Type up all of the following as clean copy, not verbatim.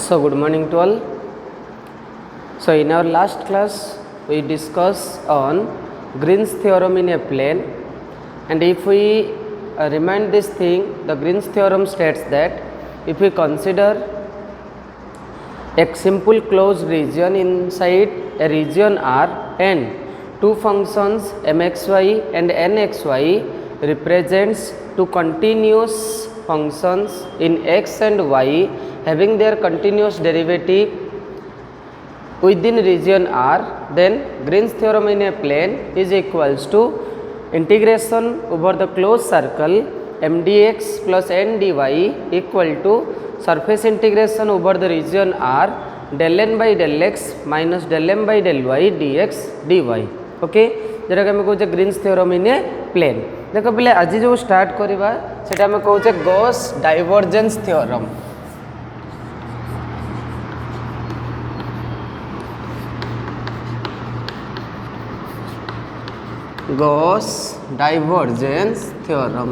So good morning to all. So in our last class we discussed on Green's theorem in a plane, and if we remind this thing, the Green's theorem states that if we consider a simple closed region inside a region R and two functions mxy and nxy represents two continuous functions in x and y having their continuous derivative within region R, then Green's theorem in a plane is equals to integration over the closed circle m dx plus n dy equal to surface integration over the region R del n by del x minus del m by del y dx dy. Okay, जोटा कि कहे Green's theorem in a plane. देख पे आज जो start करवा से आम कहे Gauss divergence theorem. Gauss divergence theorem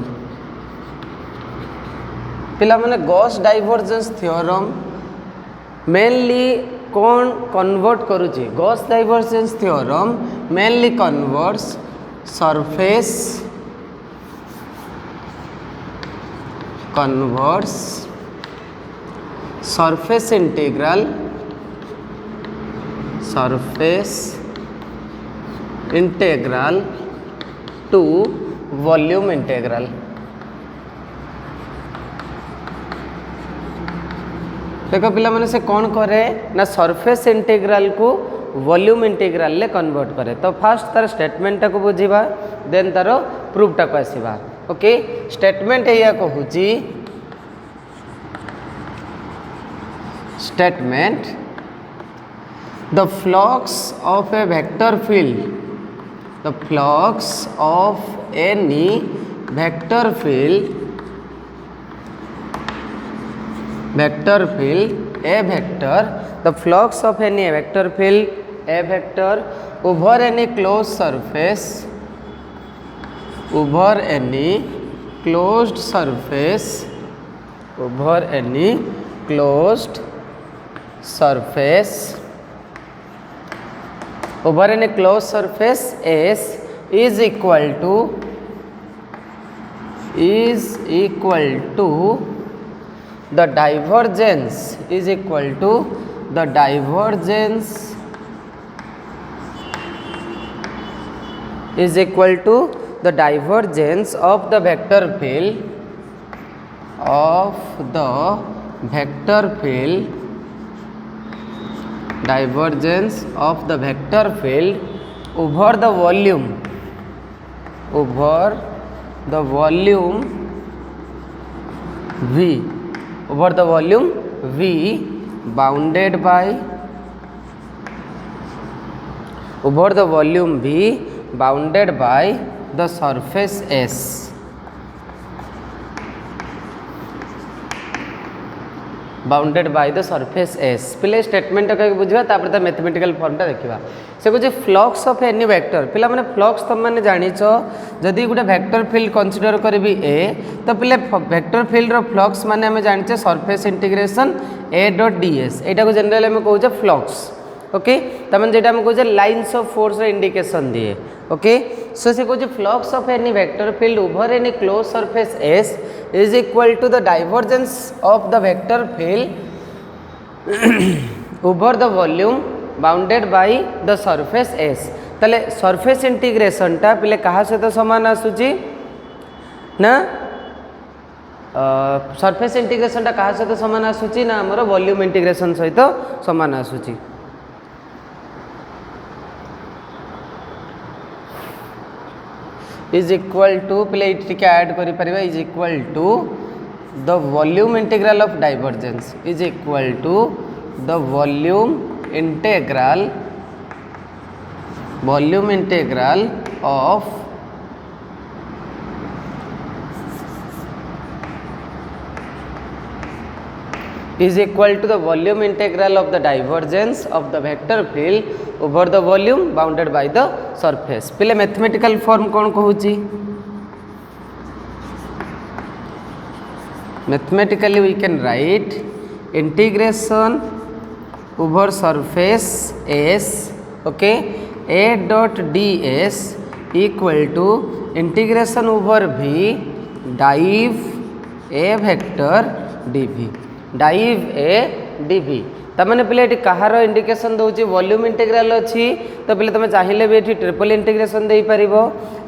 पिला माने गॉस डाइवर्जेंस थ्योरम मेनली कौन कन्वर्ट करुची. Gauss divergence theorem mainly converts surface integral to volume integral. देखो पिला माने से कौन करे ना सरफेस इंटीग्रल को वॉल्यूम इंटीग्रल ले कन्वर्ट करे. तो फास्ट तार स्टेटमेंट को बुझीबा, देन तार प्रूफ टा को आसीबा. ओके, स्टेटमेंट एया कहूची statement the flux of a vector field, the flux of any vector field a vector, the flux of any vector field a vector over any closed surface, over any closed surface S is equal to the divergence of the vector field over the volume V bounded by the surface S. पिले statement का बुझा तापर ता mathematical form टा देखिबा. से कुछ flux of any vector पिला माने फ्लक्स तुम माने जानिछ जदि गुटे वेक्टर फील्ड कंसीडर करबी ए तो पिले वेक्टर फील्ड रो फ्लक्स माने हमें जानिछ surface integration A dot D S. एटा को जनरल हमें कहूछ फ्लक्स. ओके, तमन जेटा हम कहूछ लाइंस ऑफ फोर्स रो इंडिकेशन दिए. ओके, सो से कहूछ flux of any vector field over any closed surface S is equal to the divergence of the vector field over the volume bounded by the surface S. तले surface integration टा पिले कहा सहित समान आसुची ना सरफेस इंटीग्रेशन टा कहा सहित समान आसुची ना हमर वॉल्यूम इंटीग्रेशन सहित समान आसुची. is equal to पिले टिके ऐड करि परिबा is equal to the volume integral of divergence is equal to the volume integral of is equal to the volume integral of the divergence of the vector field over the volume bounded by the surface. पिले mathematical form कौन कहूची mathematically we can write integration over surface S okay A dot D S equal to integration over V div A vector D V div A D V तमाने पिले ये कहार indication दौर volume integral अच्छी तो पिले तुम चाहिए भी ये ट्रिपल इंटीग्रेशन दे पार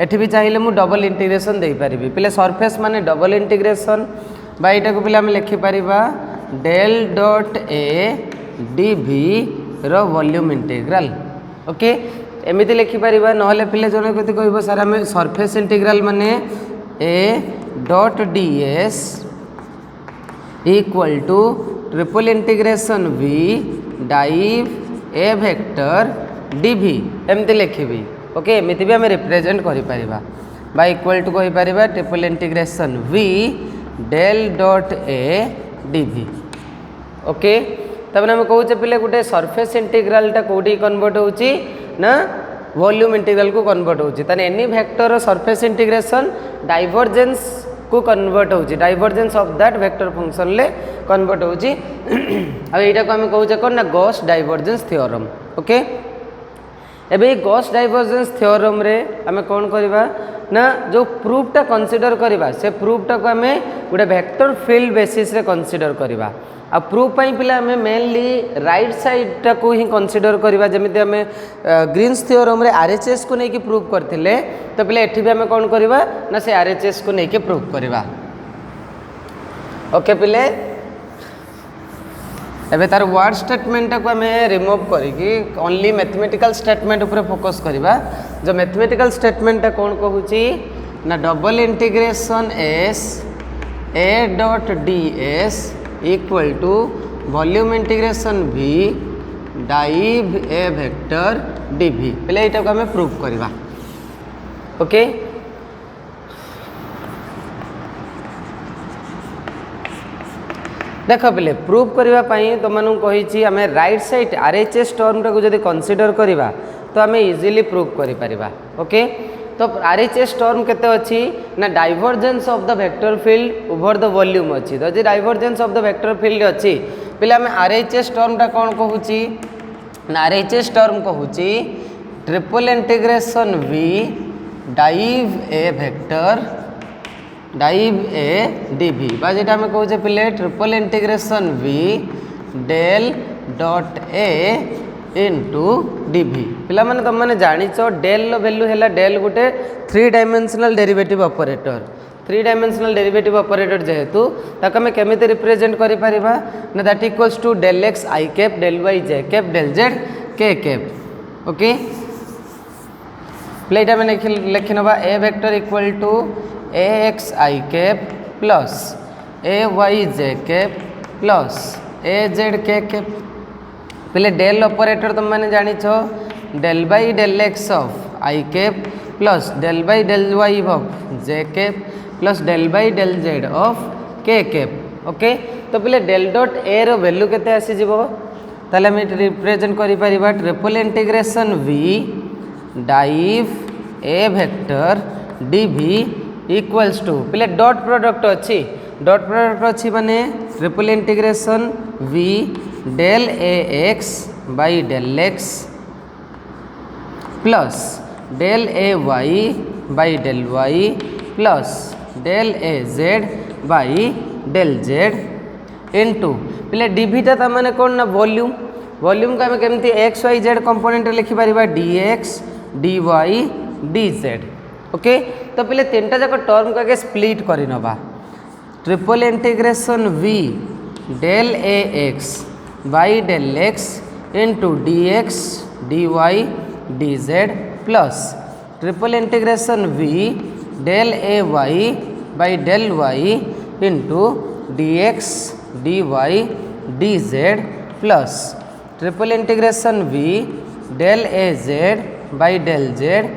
एठी भी चाहिए मुझे डबल इंटीग्रेशन दे पारि पिले सरफेस माने डबल इंटीग्रेशन बाईटा को पिले लिखिपर डेल डॉट ए डी भी रो वॉल्यूम इंटीग्रल ओके एमती लिखिपर ना पिले जन कति कह सार आम सरफेस इंटीग्रल माने A dot D S equal to triple integration V div A vector D V एमती लिखी ओके एमती भी आम रिप्रेजेंट करिपरिबा बाय इक्वल टू कहि परिबा triple integration V del dot A D V okay तब आम कहे पिले गोटे सरफेस इंटीग्रलटा कौटी कन्वर्ट होची ना वॉल्यूम इंटीग्रल को कन्वर्ट होची ताने any vector surface integration divergence को कन्वर्ट होची divergence of that vector function ले कन्वर्ट होची अब एटा को हम कहूचे कोन ना गॉस डाइवर्जेंस थ्योरम ओके एबे गॉस डाइवर्जेंस थ्योरम रे हमें कौन करवा ना जो प्रूफटा कंसीडर करवा से प्रूफटा को हमें गोटे वेक्टर फील्ड बेसिस रे कंसीडर करवा आ प्रूफ पाई पिला हमें मेनली राइट साइडटा को ही कंसीडर करवा जमिति हमें ग्रीन्स थ्योरम रे आरएचएस को लेकिन प्रूफ करथिले तो पिला एठी भी हमें कौन करवा ना से आरएचएस को लेकिन प्रूफ करवा ओके पिले एबे तार वर्ड स्टेटमेंट को हमें रिमूव करिकी ओनली मैथमेटिकल स्टेटमेंट ऊपर फोकस करवा जो मैथमेटिकल स्टेटमेंट कौन कहूची ना double integration S A dot D S equal to volume integration V div A vector D V पहले यहाँ को हमें प्रूफ करवा ओके देख पे प्रूफ करने तुम कही आम राइट साइड आरएचएस टर्म टाक जब कंसीडर करवा तो आम इजिली प्रूफ करा ओके तो आरएचएस टर्म केते अच्छी ना divergence of the vector field over the volume अच्छी तो जी divergence of the vector field अच्छी पे आम आरएचएस टर्मटा कौन कहूची ना आरएचएस टर्म कहूची triple integration V div A vector div A D V बा जेटा आम कहूचे पिले triple integration V del dot A into D V पिला माने तुम मैंने जानिच डेल वैल्यू है डेल गोटे 3 dimensional derivative operator 3 dimensional derivative operator जेहेतु ताको हमें केमिति रिप्रेजेंट करि परिबा ना that equals to del X I cap del Y J cap del Z K cap okay प्लेटा में लिखि नबा A vector equal to A X I cap plus A Y J cap plus A Z K cap पहले del operator तुम मैंने जानिछ del by del X of I cap plus del by del Y of J cap plus del by del Z of K cap okay तो पहले del dot A रो value केते आसीजिवो ताले हम रिप्रेजेंट करि परिबा triple integration V div A vector D V equals to पहले डॉट प्रोडक्ट अच्छी माने triple integration V del A X by del X plus del A Y by del Y plus del A Z by del Z into पहले डीवीटा ता माने कौन ना volume volume का हमें केमती एक्स वाई जेड कंपोनेंट लिखिपर D X D Y D Z okay तो पहले 3टा जाक टर्म को आगे स्प्लिट कर नवा triple integration V del A X by del X into D X D Y D Z plus triple integration V del A Y by del Y into D X D Y D Z plus triple integration V del A Z by del Z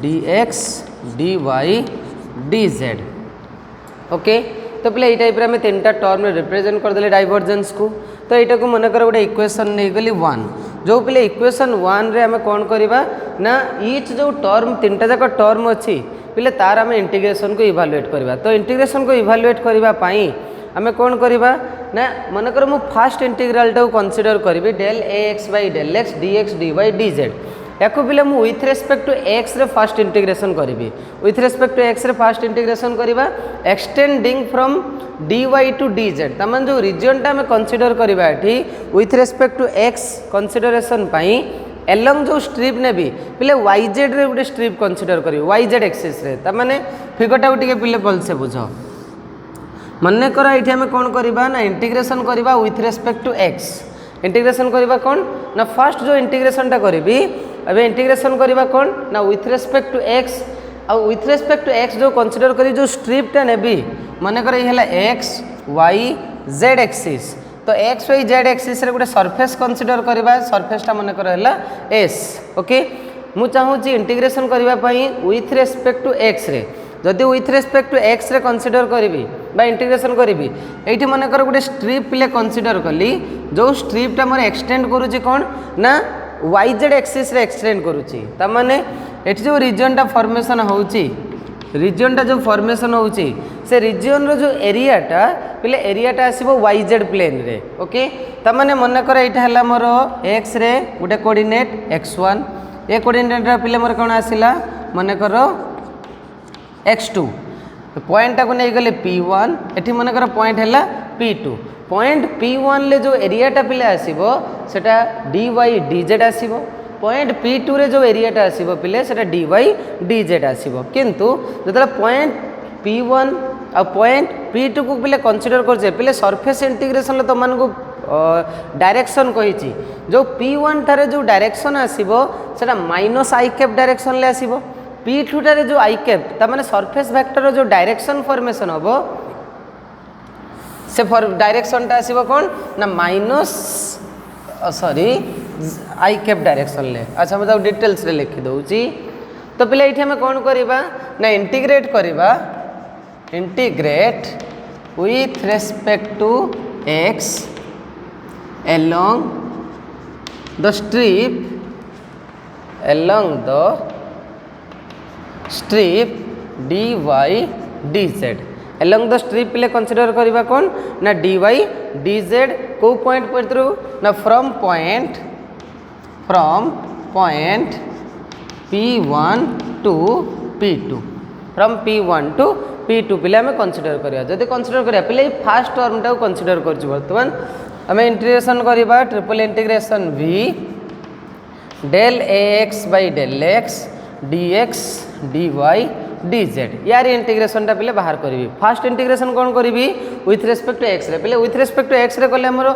D X D Y D Z okay तो पहले ये type आम 3टा term represent करदे divergence को तो यहाँ को मन कर गोटे इक्वेशन नहीं गली 1 जो पहले इक्वेशन 1 रे आम कौन करवा ना ईच जो टर्म 3टा जाक टर्म अच्छी पहले तार आम इंटीग्रेशन को इवालुएट करवा तो इंटीग्रेशन को इवालुएट करने आम कौन करवा ना मनकर मु फास्ट इंटीग्राल टाक कनसीडर करी del A X by del X D X D Y D Z या पिले मु विथ रेस्पेक्ट टू एक्स रे फास्ट इंटीग्रेशन करी विथ रेस्पेक्ट टू एक्स रे फास्ट इंटीग्रेशन करवा extending from D Y to D Z तमान जो region आम कनसीडर करवा ये with respect to X consideration along जो स्ट्रिप ने पिले वाई जेड रे गोटे स्ट्रिप कनसीडर करी वाई जेड एक्सीस रे तमाने फिगरटा टिके पिले भलसे बुझ मन कर ये आम कौन करवा ना इंटीग्रेशन करवा with respect to X integration करवा कौन ना फास्ट जो इंटीग्रेशन टा करी अबे इंटीग्रेशन करवा कौन ना विथ रेस्पेक्ट टू एक्स आ विथ रेस्पेक्ट टू एक्स जो कनसीडर करी जो स्ट्रिपटा नेबी मन कर ये एक्स वाई जेड एक्सीस तो एक्स वाई जेड एक्सीस रे गोटे सरफेस कनसीडर करवा सरफेसटा मन कर एस ओके मु चाहूँगी इंटीग्रेशन करने विथ रेस्पेक्ट टू एक्स रे जदि विथ रेस्पेक्ट टू एक्स रे कनसीडर करी इंटीग्रेशन करी ये मन कर गोटे स्ट्रिप पिले कनसीडर कली जो स्ट्रिपटा मोर एक्सटेंड करुच्ची कौन ना वाई जेड एक्सीस रे एक्सटेंड करुच्ची तामाने एठी जो रीजनटा फॉर्मेशन होउची रीजनटा जो फॉर्मेशन होउची से रीजन रो जो एरियाटा पिले एरियाटा आसीबो वाई जेड प्लेन रे ओके तामाने मन कर एटा हला मोर एक्स रे गोटे कोऑर्डिनेट x1 ए कोऑर्डिनेट रा पिले मोर कोन आसिला मन कर x2 पॉइंट को नहीं गले p1 एठी मन कर पॉइंट हला p2 पॉइंट p1 ले जो एरियाटा पिले आसीबो सेटा dy dz आसीबो पॉइंट p2 रे जो एरियाटा आसीबो पिले सेटा dy dz आसीबो किंतु जतला पॉइंट p1 आ पॉइंट p2 को पिले कंसीडर करछे पिले सरफेस इंटीग्रेशन ले तो मन को डायरेक्शन कहिची जो p1 थारे जो डायरेक्शन आसीबो सेटा माइनस i कैप डायरेक्शन ले आसीबो p2 थारे जो i कैप ता माने सरफेस वेक्टर जो डायरेक्शन फॉर्मेशन होबो से डायरेक्शन टा आसीबो कोन ना minus sorry I cap direction ले अच्छा मैं डिटेल्स रे लिखि दउची तो पिले ये हमें कौन करवा ना इंटीग्रेट करवा integrate with respect to X along the strip dy dz along the strip पिले कंसीडर करवा कौन ना dy dz को पॉइंट पड़तरु ना from point p1 to p2 from p1 to p2 पिले हमें कंसीडर करिया जदि कंसीडर करिया पिले फास्ट टर्म टा कंसीडर करछु वर्तमान हमें इंटीग्रेशन करवा triple integration v del ax by del x dx dy dz यार इंटीग्रेशन टा पिले बाहर करी फास्ट इंटीग्रेशन कौन करी विथ रेस्पेक्ट टू एक्स रे पिले विथ रेस्पेक्ट टू एक्स रे कले हमर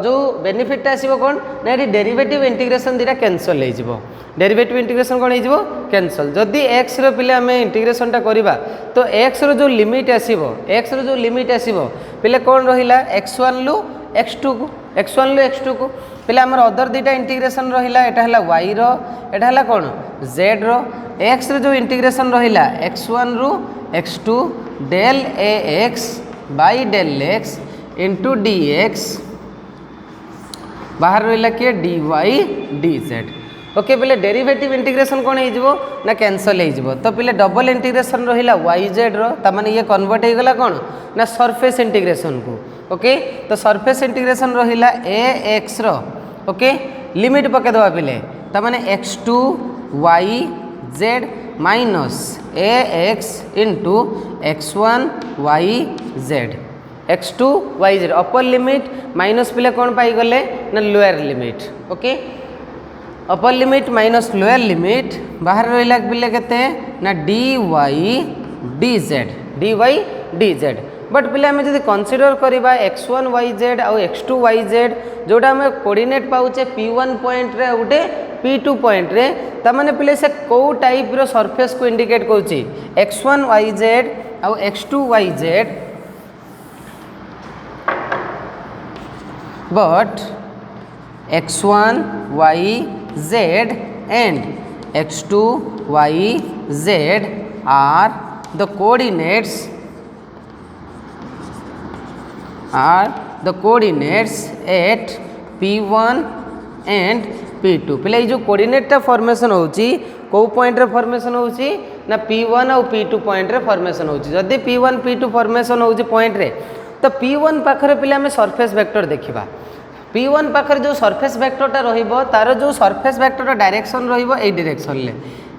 जो बेनिफिट आसीबो कौन ना ये डेरिवेटिव इंटीग्रेशन दीटा कैंसल हो जिवो डेरिवेटिव इंटीग्रेशन कौन हो कैंसल जदि एक्स रो पिले हमें इंटीग्रेशन टा करवा तो एक्स रो जो लिमिट आसीबो पिले कौन रहिला x1 लु x2 को पिले हमर अदर दीटा इंटीग्रेशन रहिला एटा हला y रो एटा हला कौन z रो x रे जो इंटीग्रेशन रहिला x1 रु x2 del ax by del x into dx बाहर रहिला के dy dz ओके पिले डेरिवेटिव इंटीग्रेशन कौन हो ना कैंसल हो तो पिले डबल इंटीग्रेशन रहिला yz रो ता माने ये कन्वर्ट हो गला कौन ना सरफेस इंटीग्रेशन को ओके तो सरफेस इंटीग्रेशन रहिला ax रो ओके लिमिट पके दवा पिले ता माने x2 yz minus ax into x1 yz x2 yz upper limit minus पिले कौन पाई गले ना लोअर लिमिट ओके अपर लिमिट माइनस लोअर लिमिट बाहर रहिला पिले केते ना dy dz बट पिले हमें जब कंसीडर करवा x1 yz और x2 yz जोटा हमें कोऑर्डिनेट पाउचे p1 पॉइंट रे गोटे p2 पॉइंट रे ता माने पिले से को टाइप रो सरफेस को इंडिकेट करछि x1 yz और x2 yz but x1 yz and x2 yz are the coordinates at p1 and p2 पिले जो कोऑर्डिनेट फॉर्मेशन होची को पॉइंट रे फॉर्मेशन होची ना p1 और p2 पॉइंट रे फॉर्मेशन होची जदि p1 p2 फॉर्मेशन होची पॉइंट रे तो P1 पाखरे पिले आम सरफेस वेक्टर देखा P1 पाखरे जो सरफेस वेक्टरटा रहिबो तार जो सरफेस वेक्टर डायरेक्शन रहिबो ए डायरेक्शन ले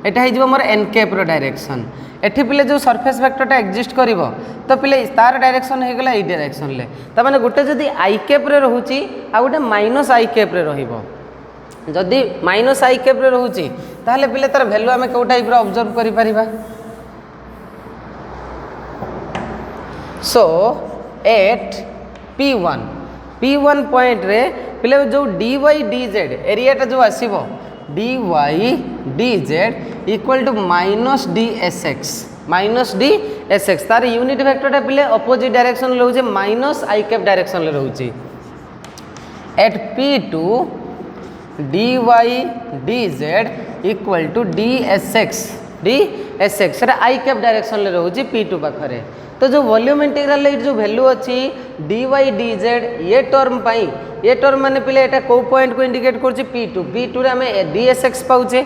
एटा हो मोर एन कैप रो डायरेक्शन एठी पिले जो सरफेस वेक्टरटा एक्जिस्ट करिवो तो पिले तार डायरेक्शन हो गला ए डायरेक्शन ले त माने गोटे जदी आई कैप रे रहूची आ गोटे माइनस आई कैप रे रहिबो जदि माइनस आई कैप रे रहूची ताहले पिले तार वैल्यू आमे को टाइप रो ऑब्जर्व करि परिबा सो एट P1 पॉइंट रे पिले जो dy dz एरियाटा जो आसीबो dy dz equal to minus dsx तार यूनिट वेक्टरटा पिले अपोजिट डायरेक्शन रहउचे माइनस आई कैप डायरेक्शन ले रहउचे at P2 dy dz equal to dsx सेटा आई कैप डायरेक्शन ले रहउचे P2 पाखरे तो जो वॉल्यूम इंटीग्रल जो वैल्यू अच्छी dy dz ये टर्म पाई ये टर्म माने पिले एटा को पॉइंट को इंडिकेट करछि P2 रे हमें dsx पाउचे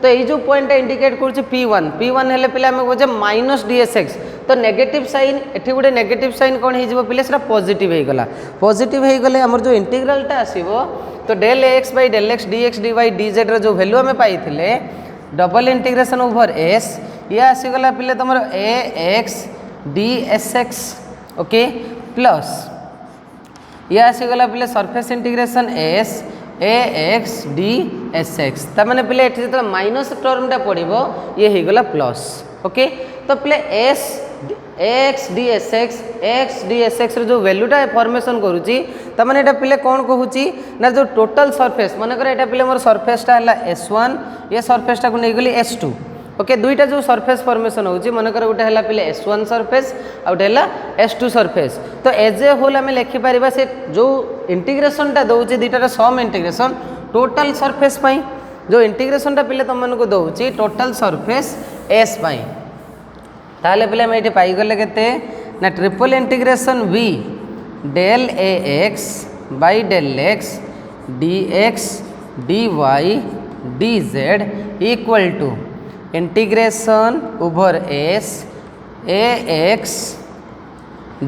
तो ये जो पॉइंट इंडिकेट करछि P1 हेले पिले हमें कोजे माइनस dsx तो नेगेटिव साइन एठी गुडे नेगेटिव साइन कोन हे जिवो पिले सेटा पॉजिटिव हे गला पॉजिटिव हे गले हमर जो इंटीग्रलटा आसीबो तो del x by del x dx dy dz रे जो वैल्यू हमें पाइथिले डबल इंटीग्रेशन ओवर s ये आसी गला पिले तमर ax dsx ओके प्लस ये आसीगला पिले surface integration s ax dsx ता माने पिले एठी जतला माइनस टर्मटा पड़िबो ये हे गला प्लस ओके तो पिले s x dsx रे जो वैल्यूटा फॉर्मेशन करूची ता माने एटा पिले कोन कहूची ना जो टोटल सरफेस माने करे एटा पिले मोर सरफेसटा हला s1 ये सरफेसटा को नै गली s2 ओके दुईटा जो सरफेस फॉर्मेशन होची मन कर गोटे हला पिले S1 सरफेस आ गोटे हला S2 सरफेस तो एज ए होल आमे लिखि परिबा से जो इंटीग्रेशनटा दउची दुईटार सम इंटीग्रेशन टोटल सरफेस पई जो इंटीग्रेशनटा पिले तुम मन को दउची टोटल सरफेस S पई ताले पिले हम एठी पाई गले केते ना triple integration V del ax by del x dx dy dz equal to integration over s ax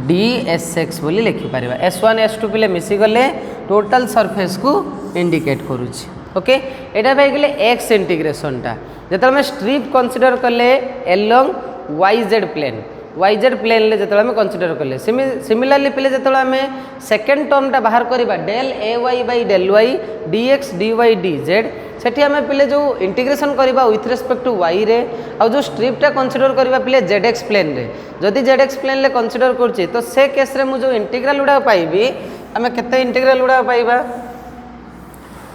dsx बोली लिखि परिबा s1 s2 पिले मिसी गले टोटल सरफेस को इंडिकेट करूची ओके एटा भाई गले x इंटीग्रेशन टा जतले हम स्ट्रिप कंसीडर करले अलोंग yz प्लेन ले जतले हम कंसीडर करले सिमिलरली पिले जतले हम सेकंड टर्म टा बाहर करबा del ay by del y dx dy dz सेठी हमें पिले जो इंटीग्रेशन करबा विथ रिस्पेक्ट टू y रे आ जो स्ट्रिपटा कंसीडर करबा पिले zx प्लेन रे जदि zx प्लेन ले कंसीडर करछि तो से केस रे मु जो इंटीग्रल उडा पाइबी हमें केते इंटीग्रल उडा पाइबा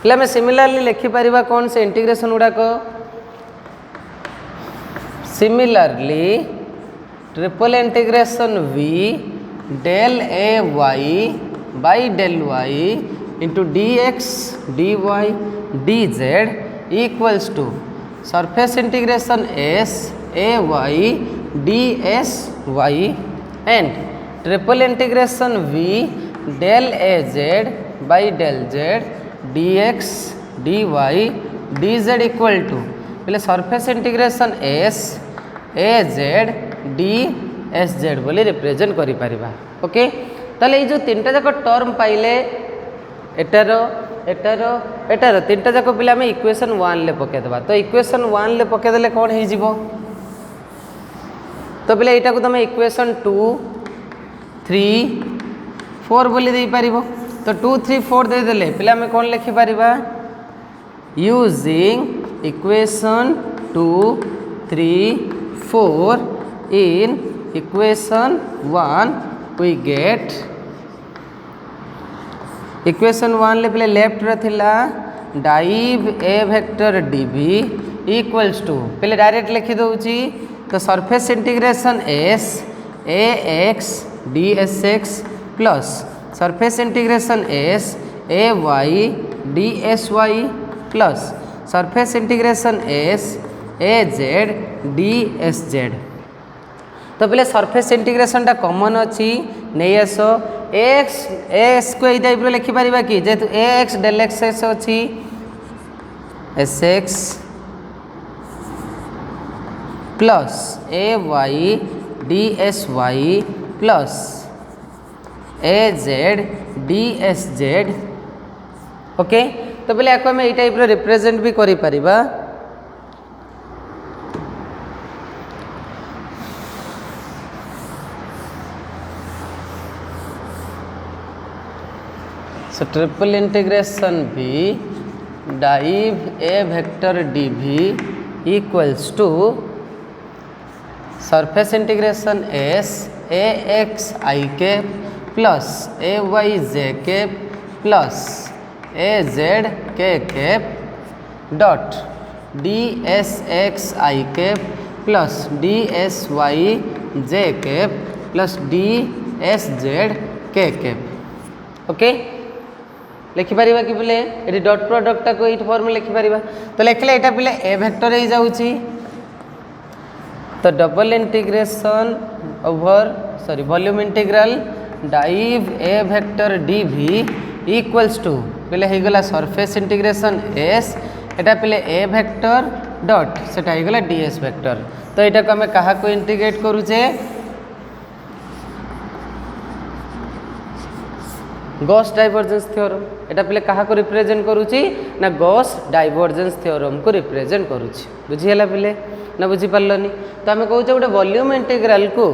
पिले हमें सिमिलरली लिखि परिबा कोन से इंटीग्रेशन उडा को similarly triple integration v del ay by del y into dx dy dz equals to surface integration s ay dsy and triple integration v del az by del z dx dy dz equal to पहले surface integration s az dsz बोली represent करि परिबा okay ताले जो तीनटा जाक term पाइले एटार तीनटा जाक पिला में इक्वेशन 1 ले पके देबा तो इक्वेशन 1 ले पके देले कोन हे जिवो तो पिला एटा को तमे इक्वेशन 2 3 4 बोली दे पारिबो तो 2 3 4 दे देले पिला में कोन लिखि परिबा using equation 2 3 4 in equation 1 we get equation 1 ले पहले लेफ्ट रे थिला div A vector dv equals to पहले डायरेक्ट लिखि दउची तो surface integration s ax dsx plus surface integration s ay dsy plus surface integration s az dsz तो पहले सरफेस इंटीग्रेशन टा कॉमन अच्छी नहीं आस एक्स को यही टाइप लिखि पारिबा कि जेतु ax del x अच्छी sx plus ay dsy plus A Z D S Z. Okay, तो बोले आपको आम टाइप रिप्रेजेंट भी करि परिबा। So triple integration V div A vector D V equals to surface integration S A X I cap plus A Y J cap plus A Z K cap dot D S X I cap plus D S Y J cap plus D S Z K cap. Okay, लिखिपर कि बोले ये dot प्रोडक्टा को ये form लिखिपर। तो लिखले यहाँ पे ए vector हो जाऊँगी, तो double integration over sorry volume integral div A vector D V equals to पे होगला सरफेस इंटीग्रेशन एस एटा पे ए वेक्टर डॉट सेटा होगला डी एस वेक्टर। तो यहाँ को आम क्या इंटीग्रेट करुचे गॉस डाइवर्जेंस थ्योरम। एटा पे क्या रिप्रेजेंट करुच्ची ना गॉस डाइवर्जेंस थ्योरम को रिप्रेजेंट करुच्ची। बुझीगला पे ना बुझीपारलनी। तो आम कहे गोटे वॉल्यूम इंटीग्रल को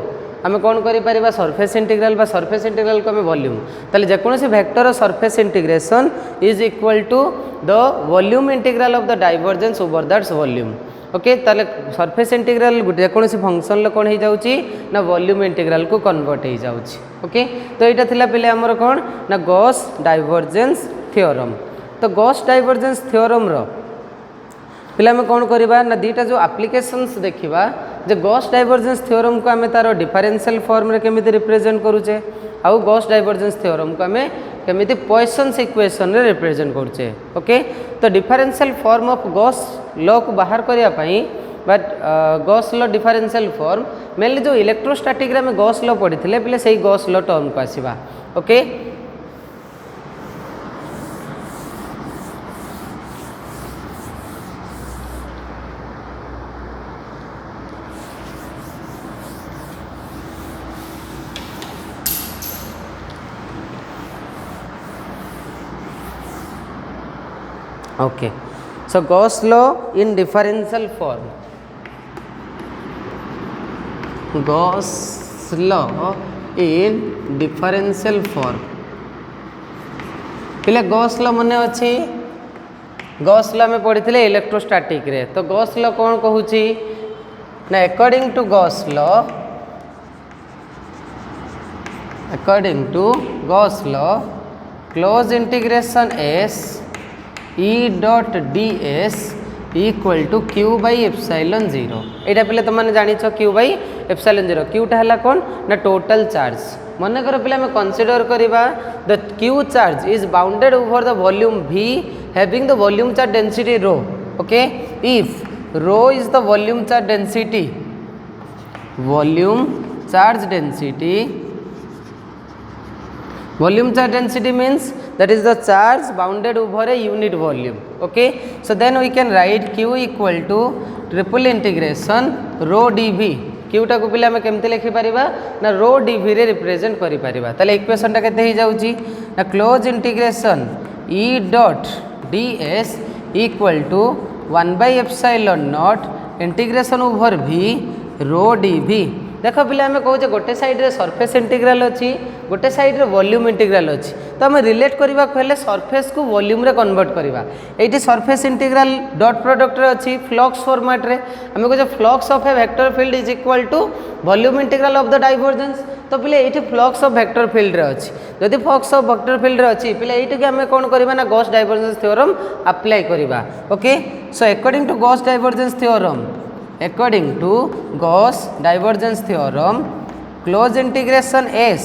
आम कौन कर सरफेस इंटीग्रल बा सरफेस इंटीग्रल को आम वॉल्यूम ताले जेकोसी vector surface integration is equal to the volume integral of the divergence over that's volume. Okay, ताले सरफेस इंटीग्रल जेकोसी फंक्शन कौन हो जाऊँगी ना वॉल्यूम इंटीग्रल को कन्वर्ट हो जाऊँगी। ओके, तो यहाँ थिला पे आमर कौन ना गॉस डाइवर्जेंस थ्योरम। तो गॉस डाइवर्जेंस थ्योरम रो पे आम कौन करवा ना दीटा जो एप्लिकेशंस देखा जे गॉस डाइवर्जेंस थ्योरम को आम तार डिफरेंशियल फॉर्म रे केमिति रिप्रेजेंट करूचे आउ गॉस डाइवर्जेंस थ्योरम को आम केमिति पॉइसन्स इक्वेशन रे रिप्रेजेंट करूचे। ओके, तो differential form of Gauss law को बाहर करिया पई but Gauss law differential form mainly जो इलेक्ट्रोस्टैटिक रे आम गॉस लॉ पढ़ी पे से गॉस लॉ टर्म को आसवा। Okay, okay, so Gauss law in differential form, Gauss law in differential form पिले गॉस लॉ मन अच्छी गॉस लॉ में पढ़ी थे इलेक्ट्रोस्टैटिक रे। तो गॉस लॉ कौन कहूची ना according to Gauss law close integration S E dot D S equal to Q by epsilon 0। यहाँ पे तुमने जानिछ क्यू बाई एप्सिलॉन 0। क्यूटा है कौन ना टोटल चार्ज। मन कर पे कनसीडर करवा the Q charge is bounded over the volume v having the volume charge density rho. Okay, if rho is the volume charge density volume charge density means that is the charge bounded over a unit volume. Okay, so then we can write q equal to triple integration rho dv। q टा को पिला में केमते लिखि परिबा ना rho dv रे represent करि परिबा। ताले equation टा केते ही जाउची ना close integration e dot ds equal to 1 by epsilon not integration over v rho dv। देख पे आम कहे गोटे साइड रे सरफेस इंटीग्रल अच्छी गोटे साइड रे वॉल्यूम इंटीग्रल अच्छी। तो आम रिलेट करने को हेले सरफेस को वॉल्यूम रे कन्वर्ट करवा। ये सरफेस इंटीग्रल डॉट प्रोडक्ट रे अच्छी फ्लक्स फॉर्मेट रे आम कहे flux of a vector field is equal to volume integral of the divergence. तो पे ये फ्लक्स ऑफ वेक्टर फील्ड रे अच्छी जदि फ्लक्स ऑफ वेक्टर फील्ड रे अच्छी पे ये आम कौन करवा ना गॉस डाइवर्जेंस थ्योरम अप्लाई करवा। Okay, so according to Gauss divergence theorem close integration S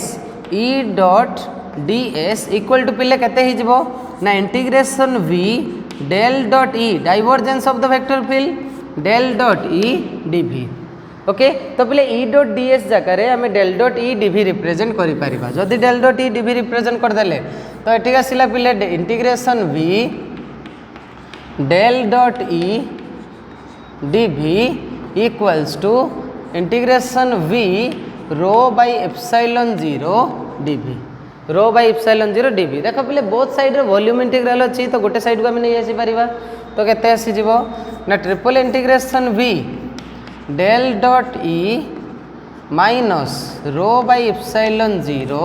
E dot D S equal to पिले केते ही जिवो ना integration v del dot E divergence of the vector field del dot E dv। Okay, तो पिले E dot D S जगह आम del dot E dv represent करि परिबा। जदि del dot E dv represent कर देले तो एठी आसिला पिले integration v del dot E dv equals to integration v rho by epsilon 0 dv। Rho by epsilon 0 dv देख पे बोथ साइड रे वॉल्यूम इंटीग्रल अच्छी तो गोटे साइड को आम नहीं आसी पारिबा तो केते आसी जीवो ना triple integration v del dot e minus rho by epsilon 0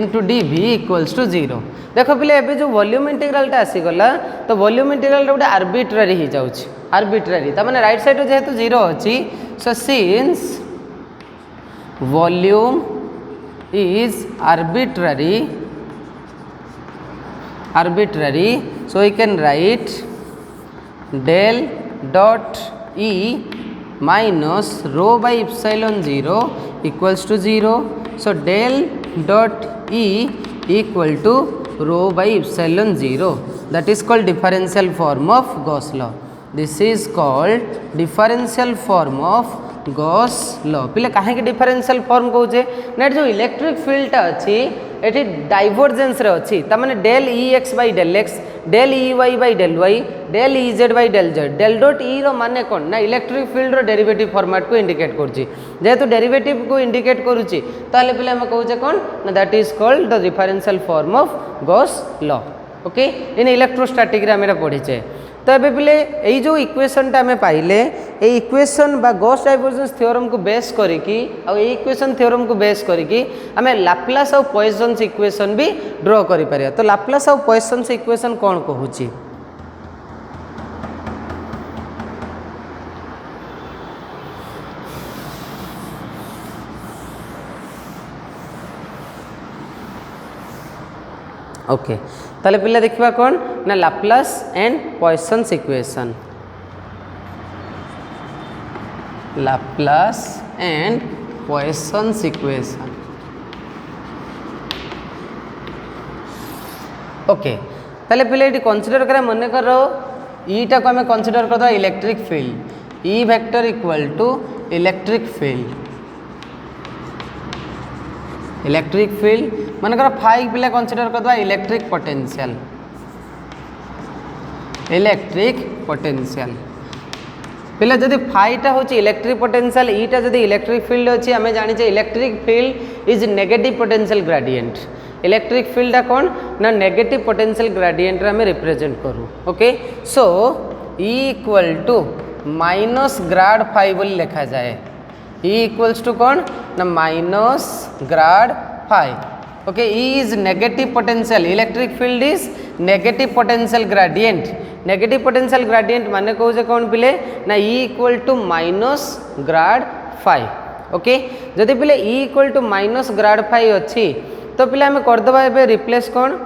into dv equals to 0 देख पे ए जो वॉल्यूम इंटीग्रलटा आसीगला तो वॉल्यूम इंटीग्रल गोटे आर्बिट्रारी हो जाऊँ आर्बिट्रारी तार राइट साइड जेहेतु 0 अच्छी so since volume is arbitrary so we can write del dot e minus rho by epsilon 0 equals to 0 so del dot e equal to rho by epsilon 0 that is called differential form of Gauss law. This is called differential form of Gauss law पिले कहीं differential form कौचे ना जो electric field अच्छी ये divergence रे अच्छी तामाने del E X by del X del E Y by del Y del E Z by del Z del dot E रो माने कौन ना इलेक्ट्रिक फील्ड रो डेरिवेटिव फॉर्मेट को इंडिकेट करुच्ची जेहेतु डेरिवेटिव को इंडिकेट करुच्ची ताले पिले हम कहूचे कौन ना that is called the differential form of Gauss law okay in electrostatic रे हम पढ़ीचे तो ये पे यही जो इक्वेशनटा आम पाइले ये इक्वेशन बा गॉस डाइवर्जेंस थ्योरम को बेस करिकी आ इक्वेशन थ्योरम को बेस करिकी आम लाप्लास और पॉइसन्स इक्वेशन भी ड्रॉ करि परिया तो लाप्लास और पॉइसन्स इक्वेशन कौन कहूची ओके ताले पिला देखिबा कौन ना Laplace and Poisson's equation Laplace and Poisson's equation okay ताले पिला ये कनसीडर करा मन कर ईटा को आम कनसीडर करदे electric field E vector equal to electric field मनकर फाइव पिला कनसीडर करदे इलेक्ट्रिक पोटेंशियल पिला जदि फाइटा हूँ इलेक्ट्रिक पोटेंशियल ईटा जदि इलेक्ट्रिक फील्ड अच्छी आम जाने electric field is negative potential gradient electric फील्डा कौन ना नेगेटिव पोटेंशियल ग्रेडिएंट रे रिप्रेजेंट करूँ okay so E equal to minus grad phi बोली लिखा जाए ई इक्वल्स टू कौन ना minus grad phi okay E is negative potential electric field is negative potential gradient माने कौचे कौन पिले ना E equal to minus grad phi okay जदि पिले E equal to minus grad five अच्छी तो पिले आम करदे ए रिप्लेस कौन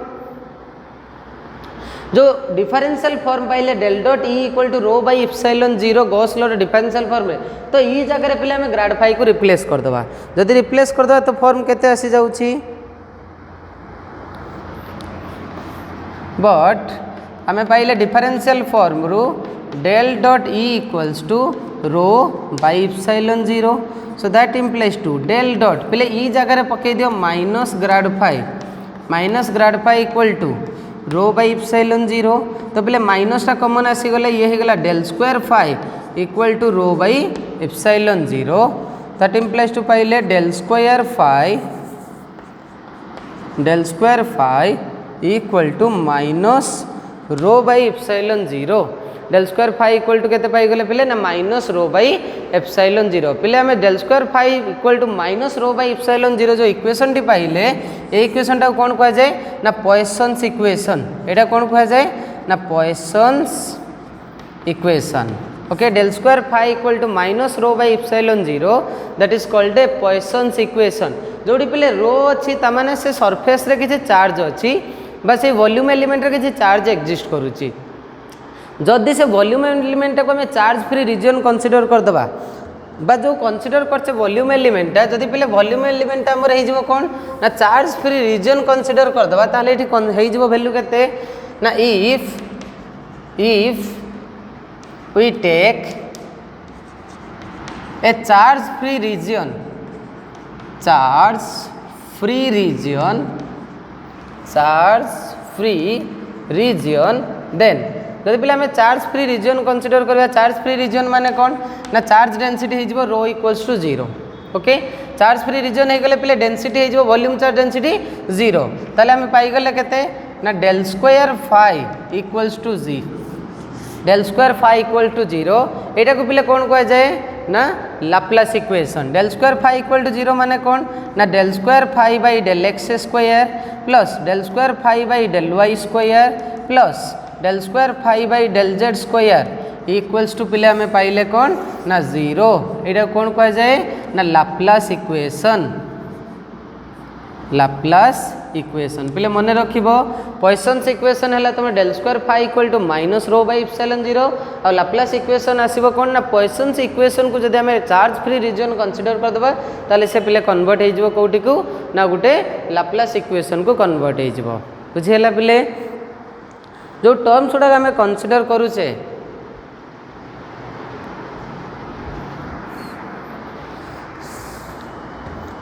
जो डिफरेंशियल फॉर्म पाइले del dot E equal to rho by epsilon 0 Gauss law differential form रे तो ई जगह पे आम ग्राड फाइव को रिप्लेस करदे जदि रिप्लेस करदे तो फॉर्म केते आसी जाउची बट आम पाइले डिफरेंशियल फॉर्म रु del dot E equals to rho by epsilon 0 so that implies to del dot पहले ई जगह पकई दियो minus grad phi equal to rho by epsilon 0 तो पहले माइनसटा कॉमन आसीगले ये होगा del square phi equal to rho by epsilon 0 that implies to पाइले del square phi equal to minus rho by epsilon 0 del square phi equal to केते पाइगले पिले ना माइनस रो बाई एप्सिलॉन 0 पिले आम del square phi equal to minus rho by epsilon 0 जो equation T पाइले ए equation टा कौन कह जाए ना पॉइसन्स इक्वेशन एटा कौन कह जाए ना Poisson's equation okay del square phi equal to minus rho by epsilon 0 that is called a Poisson's equation जोड़ी पिले रो अच्छी तामाने से सरफेस रे किछि चार्ज अच्छी बा से वॉल्यूम एलिमेंट रे किछि चार्ज एक्जिस्ट करूची जदि से वॉल्यूम एलिमेंट को आम चार्ज फ्री रिजन कनसीडर करदबा बा जो कनसीडर करछे वॉल्यूम एलिमेंट जदि पहले वॉल्यूम एलिमेंट आमर हो कौन ना चार्ज फ्री रिजन कनसीडर करदबा ताले एठी हो वैल्यू केते ना if we take a charge free region then जदि पे आम चार्ज फ्री रिजन कनसीडर करवा चार्ज फ्री रिजन माने कौन ना चार्ज डेंसिटी हो rho equals to 0 okay charge free region हो गले पे डेनसीटी हो वॉल्यूम चार्ज डेनसीटी 0 ताले आम पाईगले केते ना del square phi equals to जी del square phi equal to 0 यहाँ को पिले कौन कह जाए ना Laplace equation del square phi equal to 0 माने कौन ना del square phi by del X square plus del square phi by del Y square plus del square phi by del Z square equals to पिले आम पाइले कौन ना 0 यहाँ कौन कह जाए ना लाप्लास इक्वेशन लाप्लास इक्वेशन पिले मन रखिबो पॉइसन्स इक्वेशन है तुम del square phi equal to minus rho by epsilon 0 और लाप्लास इक्वेशन आसीबो कौन ना पॉइसन्स इक्वेशन को जदि हमें चार्ज फ्री रीजन कंसीडर कर दबा ताले से पिले कन्वर्ट हो जिवो कोठी को ना गुटे लाप्लास इक्वेशन को कन्वर्ट हो जिवो बुझिला पिले जो टर्म्स गुडा हमें कंसीडर करूचे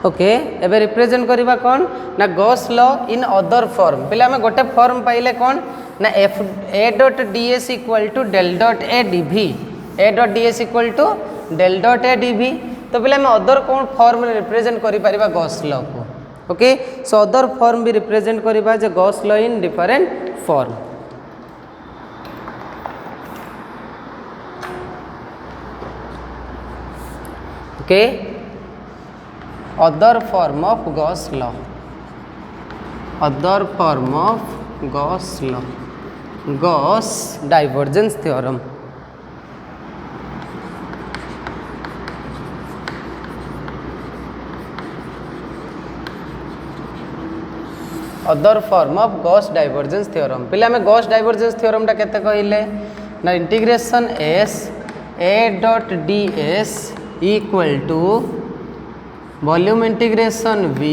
ओके एबे रिप्रेजेंट करवा कौन ना Gauss law in other form पहले आम गोटे फॉर्म पाइले कौन ना F A dot D S equal to del dot A D V A dot D S equal to del dot A D V तो पहले आम अदर कौन फॉर्म रिप्रेजेंट करिपरिबा गॉस लॉ को ओके सो अदर फॉर्म भी represent करवा जे Gauss law in different form okay other form of Gauss law other form of Gauss law Gauss divergence theorem other form of Gauss divergence theorem पहले हमें Gauss divergence theorem टा केते कहले ना integration s a dot ds equal to volume integration v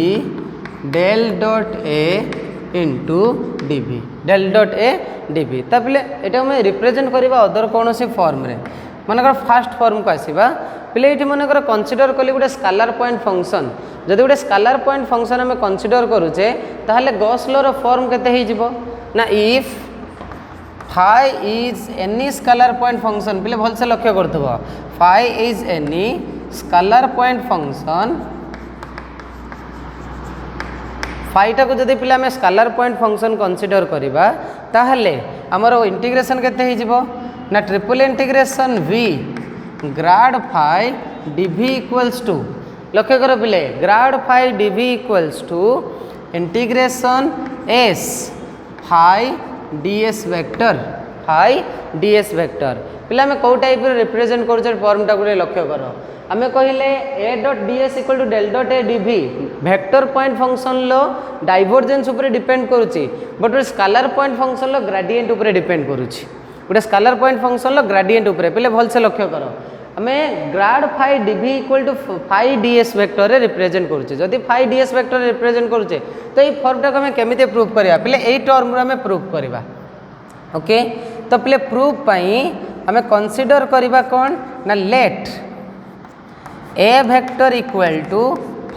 del dot A into D V del dot A D V तापले एटा हमें represent करवा other कौन सी फॉर्म रे मनकर फास्ट फॉर्म को आसीबा पहले ये मनकर कंसीडर कली गोटे स्केलर पॉइंट फंक्शन जदि गोटे स्केलर पॉइंट फंक्शन आम कंसीडर करूचे ताहले गॉस लॉ रो फॉर्म केते ही जिवो ना if phi is any scalar point function पहले भल से लक्ष्य करथबो phi is any scalar point function फाइटा को जदि पिला में स्केलर पॉइंट फंक्शन कंसीडर करिबा ताहले हमर इंटीग्रेशन केते ही जिवो ना triple integration v grad phi dv equals to लक्ष्य करो पिले grad phi dv equals to integration s phi ds vector phi ds vector पिला में को टाइप रिप्रेजेंट करूचे फॉर्म टा गुरे लक्ष्य करो आम कहले A dot D S equal to del dot A D V vector point function लो डाइवर्जेंस ऊपर डिपेंड करुच्ची बट गोटे स्केलर पॉइंट फंक्शन लो ग्रेडिएंट ऊपर डिपेंड करुच्ची गोटे स्केलर पॉइंट फंक्शन लो ग्रेडिएंट ऊपर पहले भल से लक्ष्य करो आम grad phi D V equal to phi D S vector represent करुचे जदि phi D S vector represent करुचे तो ये फॉर्मटा को आम केमिति प्रूफ करवा पहले यही टर्म आम प्रूफ करवा ओके तो पहले प्रूफ पाई आम कंसीडर करवा कौन ना let A vector equal to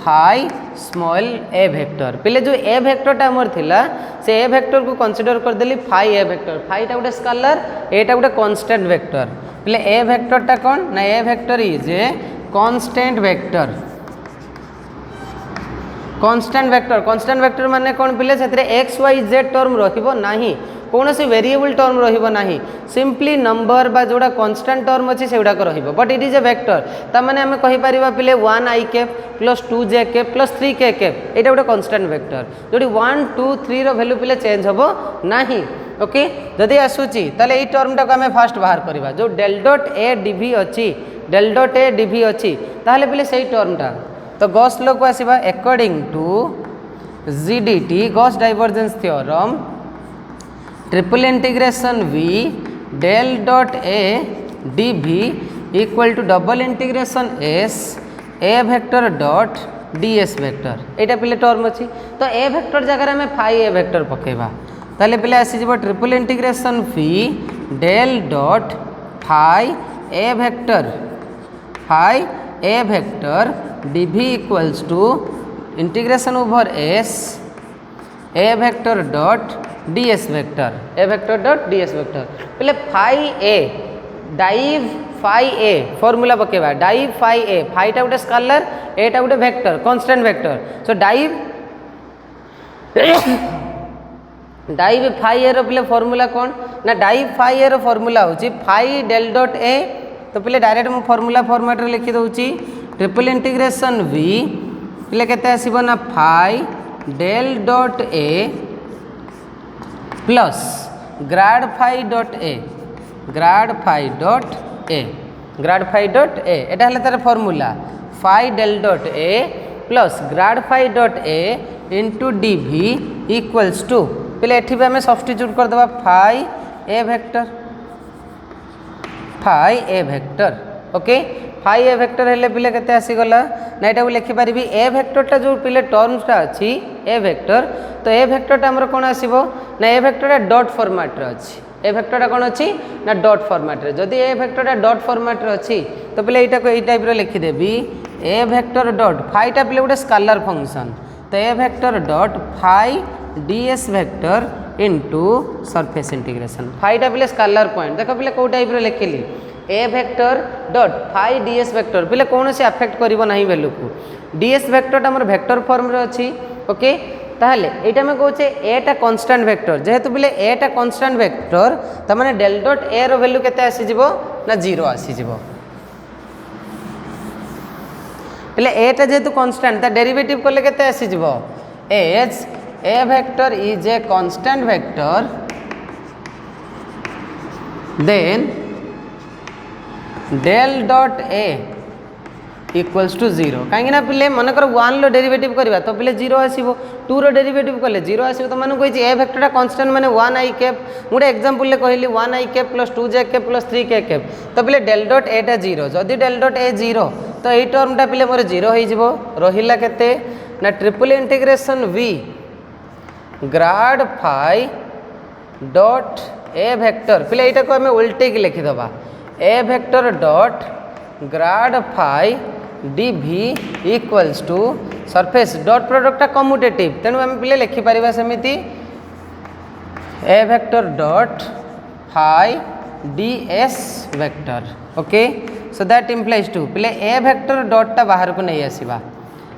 phi small A vector पहले जो ए वेक्टरटा आमर थिला से ए वेक्टर को कंसीडर कर देली फाई ए वेक्टर फाईटा गोटे स्केलर एटा गोटे कांस्टेंट वेक्टर पहले ए वेक्टरटा कौन ना A vector is a constant vector constant vector माने कौन पहले से एक्स वाई जेड टर्म रहिबो नाही कौन सी वेरिएबल टर्म रहिबो नाही सिंपली नंबर बा जोड़ा कांस्टेंट टर्म अच्छी से गुड़ाक रहिबो but it is a vector तामाने आमे कहि परिबा पिले 1 i cap plus 2 j cap plus 3 k cap एटा गोटे कांस्टेंट वेक्टर जोडी 1 2 3 रो वैल्यू पिले चेंज हबो नाही ओके जदि आसुची ताले ई टर्म टा को आमे फास्ट बाहर करबा जो डेल डॉट ए डीवी अछि डेल डॉट ए डीवी अछि ताले पिले सेही टर्म टा तो गॉस लॉ को आसीबा according to GDT Gauss divergence theorem triple integration v del dot A D V equal to double integration s A vector dot ds vector एटा पिले टर्म अछि तो ए वेक्टर जगह में फाई ए वेक्टर पकेबा ताले पिले आसी जिवो triple integration v del dot phi A vector dv equals to integration over s A vector dot ds vector A vector dot ds vector पहले phi A div phi A formula पकेबा div phi A फाइटा गोटे scalar एटा गोटे vector constant vector so div div phi A रो पिले formula कौन ना डाई फाइ ए रो फॉर्मूला होची फाइ डेल डॉट ए तो पिले डायरेक्ट मु फॉर्मूला फॉर्मेट रे लिखि दउची ट्रिपल इंटीग्रेशन v पिले केते आसीबो ना phi del dot A plus grad phi dot A grad phi dot A grad phi dot A एटा हले तार formula phi del dot A plus grad phi dot A into D V equals to पहले एठी भी हमें substitute कर देबा phi A vector okay phi A vector हेले पिले केते आसी गला ना एटा को लिखि परिबी ए वेक्टरटा जो पिले टर्म्सटा अछि ए वेक्टर तो ए वेक्टरटा हमर कोन आसीबो ना ए वेक्टरटा डॉट फॉर्मेट रे अछि ए वेक्टरटा कोन अछि ना डॉट फॉर्मेट रे जदी ए वेक्टरटा डॉट फॉर्मेट रे अछि तो पिले एटा को ए टाइप रे लिखि देबी ए वेक्टर डॉट फाइटा पिले गोटे स्केलर फंक्शन तो A vector dot phi ds vector into surface integration फाइटा पिले स्केलर पॉइंट देखो पिले को टाइप रे लिखिली A vector dot phi ds vector पिले कौन से अफेक्ट करिवो नाही वैल्यू को ds वेक्टर हमर वेक्टर फॉर्म रे अछि ओके ताहले एटा में कहूचे एटा कांस्टेंट वेक्टर जेहेतु पिले एटा कांस्टेंट वेक्टर त माने डेल डॉट ए रो वैल्यू केते आसी जिवो ना 0 आसी जिवो पिले एटा जेहेतु कांस्टेंट ता डेरिवेटिव करले केते आसी जिवो as a vector is a constant vector then del dot a equals to 0 कहीं ना पिले मन कर 1 लो डेरिवेटिव करबा तो पिले 0 आसीबो 2 रो डेरिवेटिव करले 0 आसीबो तो माने कहि ए वेक्टरटा कांस्टेंट माने 1 i कैप गुडे एग्जांपल ले कहली 1 i cap plus 2 j cap plus 3 k cap तो पिले del dot a टा 0 जदी del dot a 0 तो एई टर्मटा पिले मोर 0 होई जिवो रहिला केते ना triple integration v grad phi dot A vector पिले एटा को हमें उल्टे की लिखि दबा A vector dot grad phi dv equals to surface dot product commutative तेणु आम पिले लिखि परिबा समिति A vector dot phi ds vector okay so that implies to पिले ए वेक्टर डॉट टा बाहर को नहीं आसीबा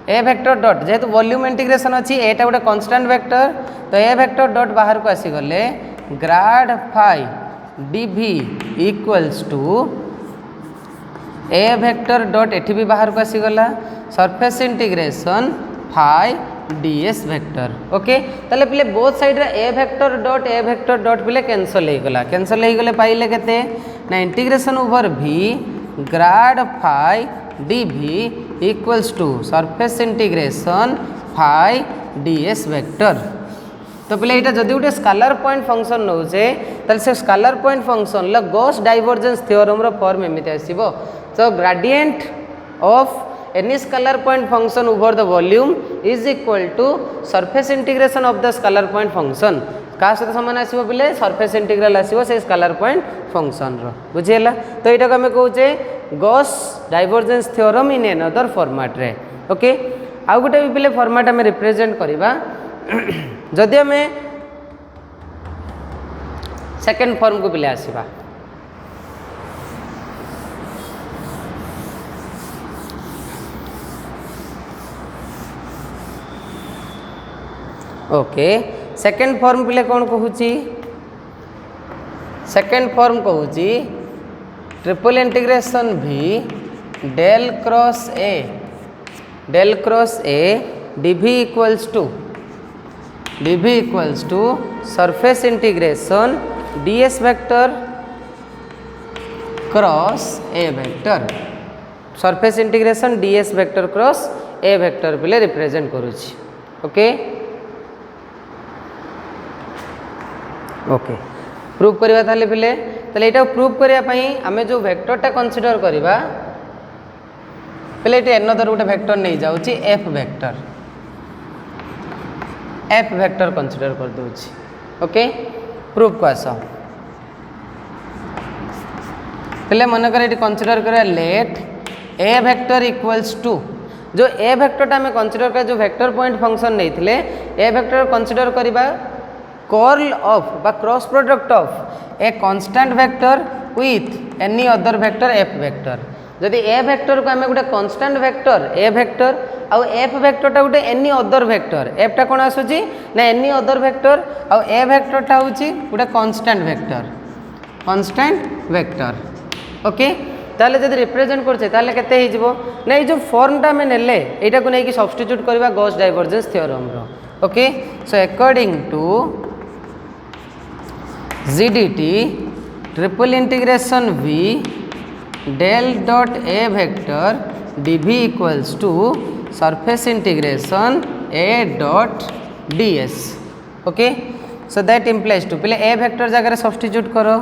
ए वेक्टर डॉट जेहेतु वॉल्यूम इंटीग्रेशन अच्छी एटा गोटे कांस्टेंट वेक्टर तो ए वेक्टर डॉट बाहर को आसी गले grad phi dv equals to A vector dot एठी भी बाहर को आसी गला surface integration phi ds vector okay ताले पिले बोथ साइड रे ए वेक्टर डॉट पिले कैंसिल हो गले पाइले केते ना integration over v grad phi dv equals to surface integration phi ds vector तो पिले एटा जदि गोटे स्केलर पॉइंट फंक्शन नौचे ताले से स्केलर पॉइंट फंक्शन ल गॉस डाइवर्जेंस थ्योरम रो फॉर्म एमिति आसीबो so gradient of any scalar point function over the volume is equal to surface integration of the scalar point function का सहित समान आसीबो पिले सरफेस इंटीग्रल आसीबो से स्केलर पॉइंट फंक्शन रो बुझियला तो एटा को हमें कहूचे Gauss divergence theorem in another format रे ओके आउ गोटे भी पिले फॉर्मेट में रिप्रेजेंट करबा जदि हमें सेकंड फॉर्म को पिले आसीबा ओके सेकंड फॉर्म पिले कौन कहूची सेकंड फॉर्म कहूची triple integration v del cross a dv equals to surface integration ds vector cross a vector surface integration ds vector cross a vector पिले रिप्रेजेंट करूची okay okay proof करवा ताले पिले ताले एटा प्रूफ करिया पई हमें जो वेक्टरटा कंसीडर करबा पहले ये एनदर गोटे वेक्टर नहीं जाऊँगी एफ वेक्टर कंसीडर कर दूची ओके प्रूफ को आस पहले मनकर ये कंसीडर करा let A vector equals to जो ए वेक्टरटा आम कंसीडर कर जो वेक्टर पॉइंट फंक्शन नहीं थे ए वेक्टर कंसीडर करवा कर्ल ऑफ बा cross product of A constant vector with any other vector F vector जदि ए वेक्टर को आम गोटे कांस्टेंट वेक्टर ए वेक्टर आउ एफ वेक्टरटा गोटे एनी अदर वेक्टर एफटा कौन आसूची ना एनी अदर वेक्टर आउ ए वेक्टरटा हूँ गोटे कांस्टेंट वेक्टर ओके ताले जब रिप्रेजेंट करछे ताले केते ही जीवो ना ये जो फॉर्मटा में नेले एटा को नहीं कि सब्स्टिट्यूट करबा गॉस डाइवर्जेंस थ्योरम रो okay so according to GDT triple integration V del dot A vector dv equals to surface integration a dot ds okay so that implies to पहले ए वेक्टर जगह substitute करो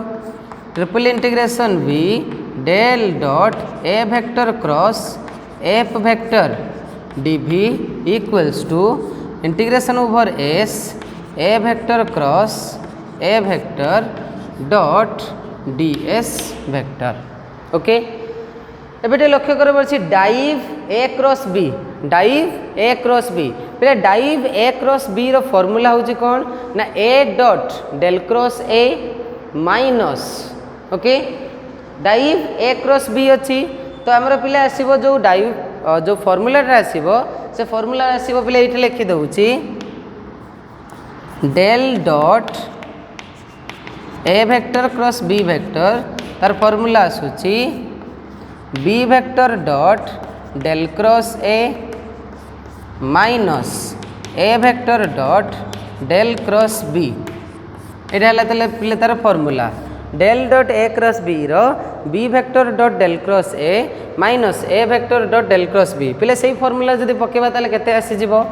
triple integration V del dot A vector cross F vector dv equals to integration over s A vector cross A vector dot ds vector okay एबे लक्ष्य कर div A cross B div A cross B पे div A cross B रो formula होची कौन ना A dot del cross A minus okay div A cross B अच्छी तो आमर पिले आसीबो जो डाइव जो फॉर्मूलाटा आसीबो से फॉर्मूला आसीबो पिले एठी लिखि दउची del dot A vector cross B vector तार फॉर्मूला आसूची B vector dot del cross A minus A vector dot del cross B एटा पिले तार formula del dot A cross B रो B vector dot del cross A minus A vector dot del cross B पिले सही formula जदि पकेबा ताले केते आसी जिवो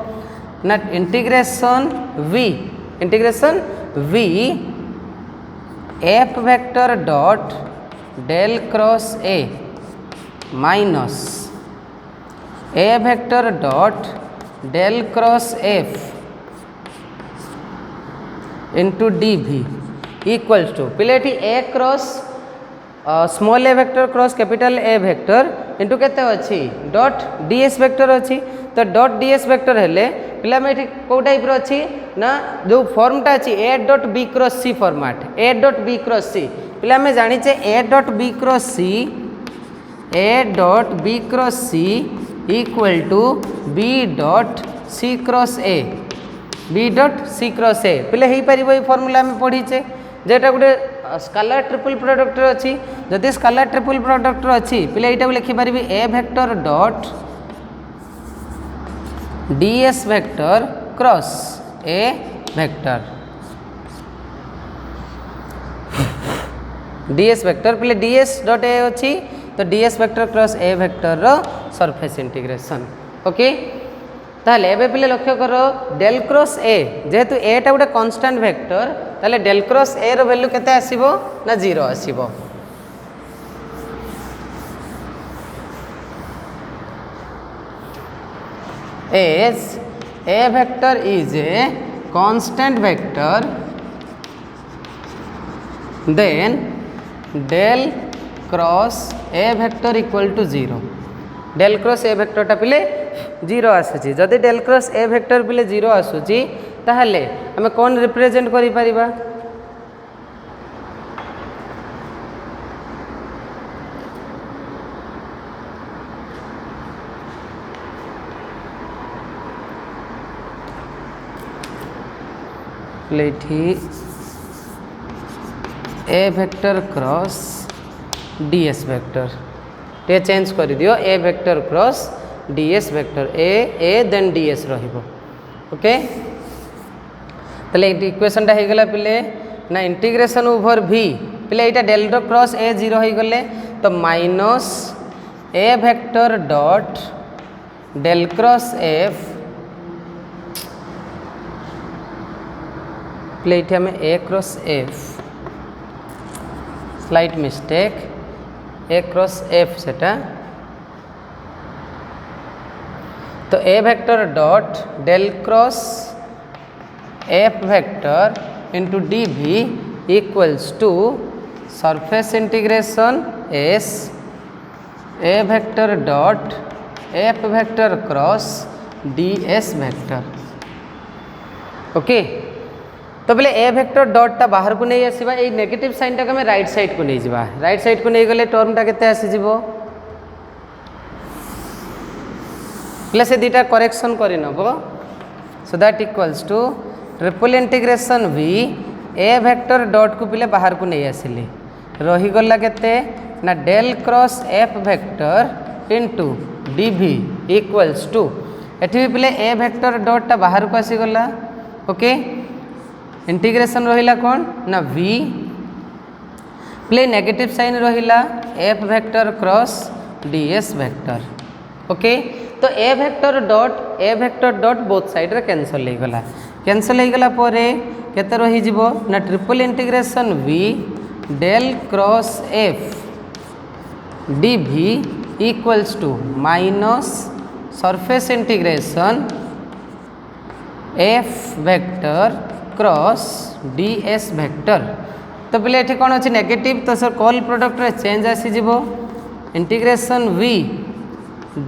ना integration v F vector dot del cross A minus A vector dot del cross F into dv equals to पिले A cross small A vector cross capital A vector into केते अच्छी डॉट ds वेक्टर अच्छी तो dot ds vector हेले पिला में कौ type अच्छी ना जो फॉर्मटा अच्छी A dot B cross C format A dot B cross C पिला में जानीचे A dot B cross C equal to B dot C cross A पिले हो पार ये फॉर्मूला में पढ़ीचे जेटा गोटे स्केलर ट्रिपल प्रोडक्टर अच्छी जदि स्केलर ट्रिपल प्रोडक्टर अच्छी पिले यहाँ लिखिपार A vector dot ds vector cross A vector ds vector पिले ds डॉट ए अच्छी तो ds vector cross A vector रो सरफेस इंटीग्रेशन ओके ताहले एबे पिले लक्ष्य करो डेल क्रॉस ए जेहेतु एटा गोटे कांस्टेंट वेक्टर ताहले डेल क्रॉस ए रो वैल्यू केते आसीबो ना 0 आसीबो as A vector is a constant vector then del cross A vector equal to 0 del cross A वेक्टरटा पिले 0 आसूची जदि डेल क्रॉस ए वेक्टर पिले 0 आसूची ताहले आमे कौन रिप्रेजेंट करि परिबा लेठी A vector cross ds vector टे चेंज कर दियो A vector cross ds vector A then ds रहिबो ओके तले इक्वेशन टा हेगला पिले ना इंटीग्रेशन ओवर v पिले एटा डेल क्रॉस ए 0 हो गले तो minus A vector dot del cross f पिले ये हमें A cross f slight mistake A cross f सेटा तो A vector dot del cross F vector into dv equals to surface integration s A vector dot F vector cross ds vector okay तो बोले ए vector dot टा बाहर को नहीं आसीबा ए negative sign टा हमें राइट साइड को नहीं जिबा राइट साइड को नहीं गले टर्म टा केते आसी जिवो प्लस से दीटा करेक्शन करि नबो so that equals to triple integration V A vector dot को पिले बाहर को नहीं आसिली रही गला केते ना del cross F vector into D V equals to एठी भी पिले ए वेक्टर डॉट टा बाहर को आसी गला ओके इंटीग्रेशन रहिला कौन ना वी प्ले नेगेटिव साइन रहिला F vector cross D S vector okay तो A vector dot both side रे कैंसल हो गला परे केते रही जिवो ना triple integration V del cross F D V equals to minus surface integration F vector cross D S vector तो पहले ये कौन अच्छी नेगेटिव तो सर कॉल प्रोडक्ट रे चेंज आसी जिवो integration V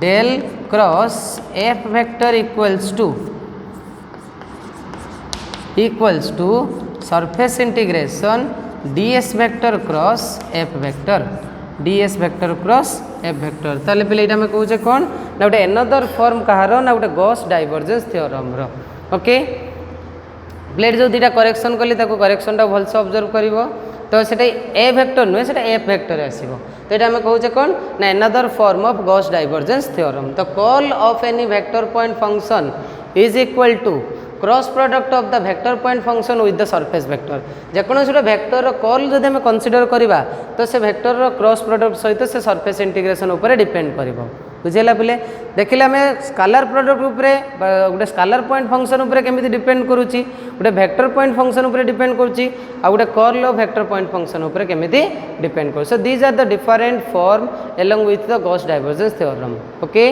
del cross F vector equals to surface integration DS vector cross F vector DS vector cross F vector ताले पहले ये कहूचे कौन ना गोटे एनदर फॉर्म कहार ना गोटे गॉस डाइवर्जेंस थ्योरम रो ओके प्लेट जो दीटा करेक्शन कली करेक्शन टा भलसे ऑब्जर्व करिवो तो सेटा ए वेक्टर नुहे सेटा एफ वेक्टर आसीबो तो ये कहूचे कौन ना another form of Gauss divergence theorem तो curl of any vector point function is equal to cross product of the vector point function with the surface vector जेकोसी गोटे वेक्टर कॉल जब आम कनसीडर करवा तो से वेक्टर क्रॉस प्रोडक्ट सहित से सरफेस इंटीग्रेशन उपर डिपेंड कर बुझेगा पिले देखिले आम स्केलर प्रोडक्ट उपरे गोटे स्केलर पॉइंट फंक्शन उपरे केमिति डिपेंड करुच्ची गोटे वेक्टर पॉइंट फंक्शन उपरे डिपेंड करुच्ची आ गोटे curl of vector point function उपरे केमिति डिपेंड कर so these are the different form along with the Gauss divergence theorem okay